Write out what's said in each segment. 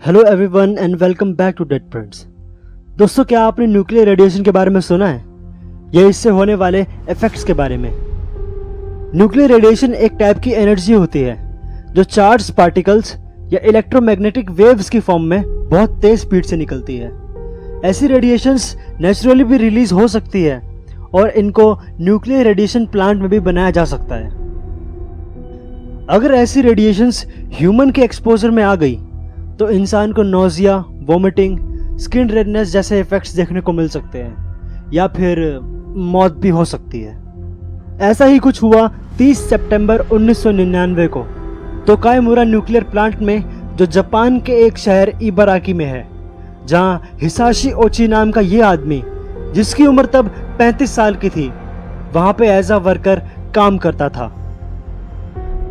Hello everyone and welcome back to dead friends. दोस्तों, क्या आपने न्यूक्लियर रेडिएशन के बारे में सुना है या इससे होने वाले इफेक्ट्स के बारे में? न्यूक्लियर रेडिएशन एक टाइप की एनर्जी होती है जो चार्ज पार्टिकल्स या इलेक्ट्रोमैग्नेटिक वेव्स की फॉर्म में बहुत तेज स्पीड से निकलती है। ऐसी रेडिएशंस नेचुरली भी रिलीज हो सकती है और इनको न्यूक्लियर रेडिएशन प्लांट में भी बनाया जा सकता है। अगर ऐसी रेडिएशंस ह्यूमन के एक्सपोजर में आ गई तो इंसान को नोजिया, वोमिटिंग, स्किन रेडनेस जैसे इफेक्ट्स देखने को मिल सकते हैं या फिर मौत भी हो सकती है। ऐसा ही कुछ हुआ 30 सितंबर 1999 को तोकाईमुरा न्यूक्लियर प्लांट में, जो जापान के एक शहर इबाराकी में है, जहां हिसाशी ओची नाम का ये आदमी, जिसकी उम्र तब 35 साल की थी, वहां पे एज अ वर्कर काम करता था।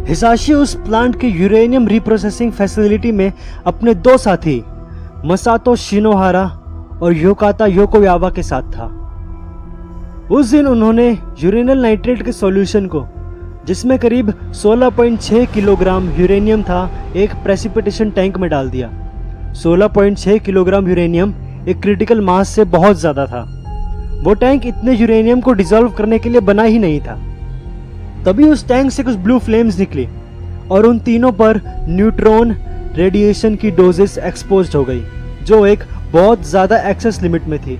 हिसाशी उस प्लांट के यूरेनियम रिप्रोसेसिंग फैसिलिटी में अपने दो साथी मसातो शिनोहारा और योकाता योकोयावा के साथ था। उस दिन उन्होंने यूरेनियल नाइट्रेट के सॉल्यूशन को, जिसमें करीब 16.6 किलोग्राम यूरेनियम था, एक प्रेसिपिटेशन टैंक में डाल दिया। 16.6 किलोग्राम यूरेनियम एक क्रिटिकल मास से बहुत ज्यादा था। वो टैंक इतने यूरेनियम को डिसॉल्व करने के लिए बना ही नहीं था। तभी उस टैंक से कुछ ब्लू फ्लेम्स निकली और उन तीनों पर न्यूट्रॉन रेडिएशन की डोजेस एक्सपोज्ड हो गई, जो एक बहुत ज्यादा एक्सेस लिमिट में थी।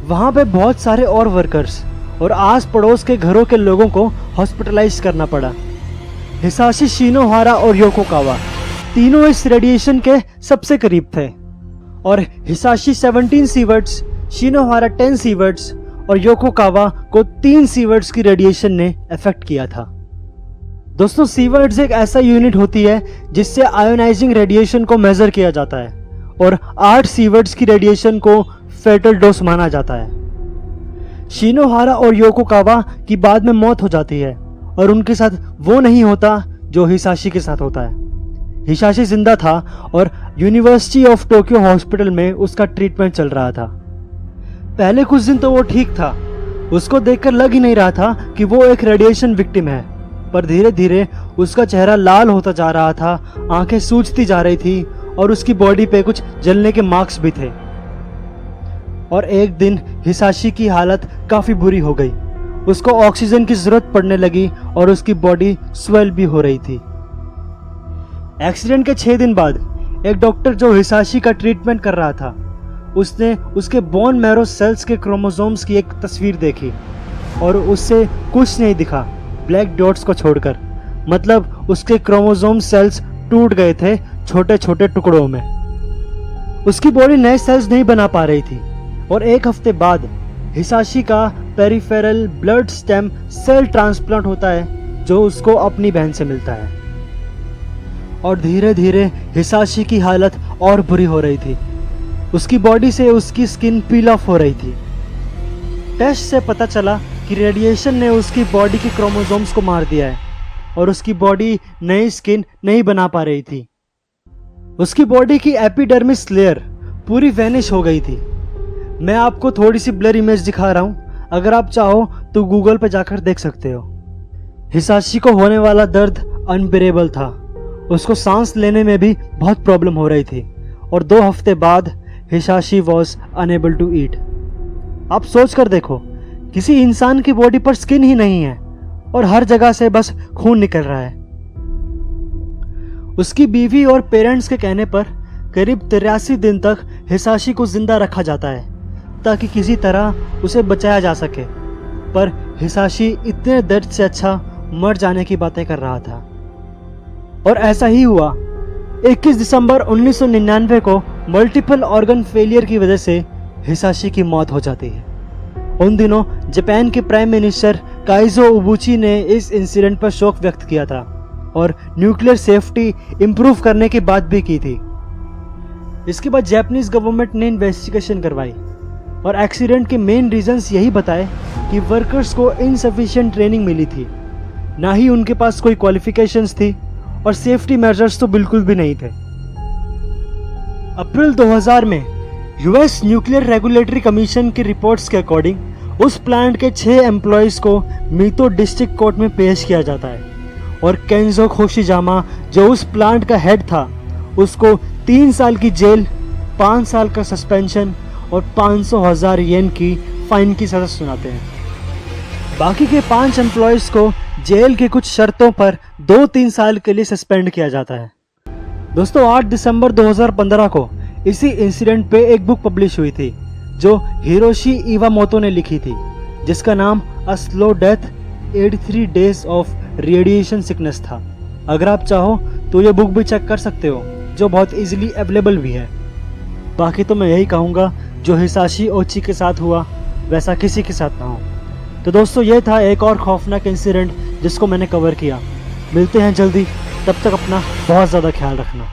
वहां पे बहुत सारे और वर्कर्स और आस पड़ोस के घरों के लोगों को हॉस्पिटलाइज करना पड़ा। हिसाशी, शिनोहारा और योकोकावा तीनों इस रेडिएशन के सबसे करीब थे और हिसाशी 17 सीवर्ट्स, शिनोहारा 10 सीवर्ट्स और योकोकावा को 3 सीवर्ट्स की रेडिएशन ने अफेक्ट किया था। दोस्तों, सीवर्ट्स एक ऐसा यूनिट होती है जिससे आयोनाइजिंग रेडिएशन को मेजर किया जाता है और 8 सीवर्ट्स की रेडिएशन को फेटल डोज माना जाता है। शिनोहारा और योकोकावा की बाद में मौत हो जाती है और उनके साथ वो नहीं होता जो हिसाशी के साथ होता है। हिसाशी जिंदा था और यूनिवर्सिटी ऑफ टोक्यो हॉस्पिटल में उसका ट्रीटमेंट चल रहा था। पहले कुछ दिन तो वो ठीक था, उसको देखकर लग ही नहीं रहा था कि वो एक रेडिएशन विक्टिम है, पर धीरे धीरे उसका चेहरा लाल होता जा रहा था, आंखें सूजती जा रही थी और उसकी बॉडी पे कुछ जलने के मार्क्स भी थे। और एक दिन हिसाशी की हालत काफी बुरी हो गई, उसको ऑक्सीजन की जरूरत पड़ने लगी और उसकी बॉडी स्वेल भी हो रही थी। एक्सीडेंट के 6 दिन बाद एक डॉक्टर जो हिसाशी का ट्रीटमेंट कर रहा था, उसने उसके बोन मैरो सेल्स के क्रोमोसोम्स की एक तस्वीर देखी और उससे कुछ नहीं दिखा ब्लैक डॉट्स को छोड़कर। मतलब उसके क्रोमोसोम सेल्स टूट गए थे छोटे छोटे टुकड़ों में। उसकी बॉडी नए सेल्स नहीं बना पा रही थी और एक हफ्ते बाद हिसाशी का peripheral blood stem cell transplant होता है, जो उसको अपनी बहन से मिलता है। और धीरे धीरे हिसाशी की हालत और बुरी हो रही थी। उसकी बॉडी से उसकी स्किन पील ऑफ हो रही थी। टेस्ट से पता चला कि रेडिएशन ने उसकी बॉडी के क्रोमोसोम्स को मार दिया है और उसकी बॉडी नई स्किन नहीं बना पा रही थी। उसकी बॉडी की एपिडर्मिस लेयर पूरी वैनिश हो गई थी। मैं आपको थोड़ी सी ब्लर इमेज दिखा रहा हूं, अगर आप चाहो तो गूगल पे जाकर देख सकते हो। हिसाशी को होने वाला दर्द अनबेरेबल था, उसको सांस लेने में भी बहुत प्रॉब्लम हो रही थी और 2 हफ्ते बाद Hisashi was unable to eat. आप सोच कर देखो, किसी इंसान की बॉडी पर स्किन ही नहीं है और हर जगह से बस खून निकल रहा है। उसकी बीवी और पेरेंट्स के कहने पर करीब 83 दिन तक हिसाशी को जिंदा रखा जाता है ताकि किसी तरह उसे बचाया जा सके, पर हिसाशी इतने दर्द से अच्छा मर जाने की बातें कर रहा था। और ऐसा ही हुआ। 21 दिसंबर 1999 को मल्टीपल ऑर्गन फेलियर की वजह से हिसाशी की मौत हो जाती है। उन दिनों जापान के प्राइम मिनिस्टर काइजो उबुची ने इस इंसिडेंट पर शोक व्यक्त किया था और न्यूक्लियर सेफ्टी इंप्रूव करने की बात भी की थी। इसके बाद जापानीज गवर्नमेंट ने इन्वेस्टिगेशन करवाई और एक्सीडेंट के मेन रीजंस यही बताए कि वर्कर्स को इनसफिशिएंट ट्रेनिंग मिली थी, ना ही उनके पास कोई क्वालिफिकेशंस थी और सेफ्टी मेजर्स तो बिल्कुल भी नहीं थे। अप्रैल 2000 में यूएस न्यूक्लियर रेगुलेटरी कमीशन की रिपोर्ट्स के अकॉर्डिंग उस प्लांट के 6 एम्प्लॉयज को मीतो डिस्ट्रिक्ट कोर्ट में पेश किया जाता है और केंजो खोशिजामा, जो उस प्लांट का हेड था, उसको 3 साल की जेल, 5 साल का सस्पेंशन और 500,000 येन की फाइन की सज़ा सुनाते हैं। बाकी के 5 एम्प्लॉयज़ को जेल की कुछ शर्तों पर 2-3 साल के लिए सस्पेंड किया जाता है। दोस्तों 8 दिसंबर 2015 को इसी इंसिडेंट पे एक बुक पब्लिश हुई थी जो हिरोशी इवामोतो ने लिखी थी, जिसका नाम a slow death 83 days of radiation sickness था। अगर आप चाहो तो ये बुक भी चेक कर सकते हो, जो बहुत इजीली अवेलेबल भी है। बाकी तो मैं यही कहूँगा, जो हिसाशी ओची के साथ हुआ वैसा किसी के साथ ना हो। तो दोस्तों ये था एक और खौफनाक इंसिडेंट जिसको मैंने कवर किया। मिलते हैं जल्दी, तब तक अपना बहुत ज़्यादा ख्याल रखना।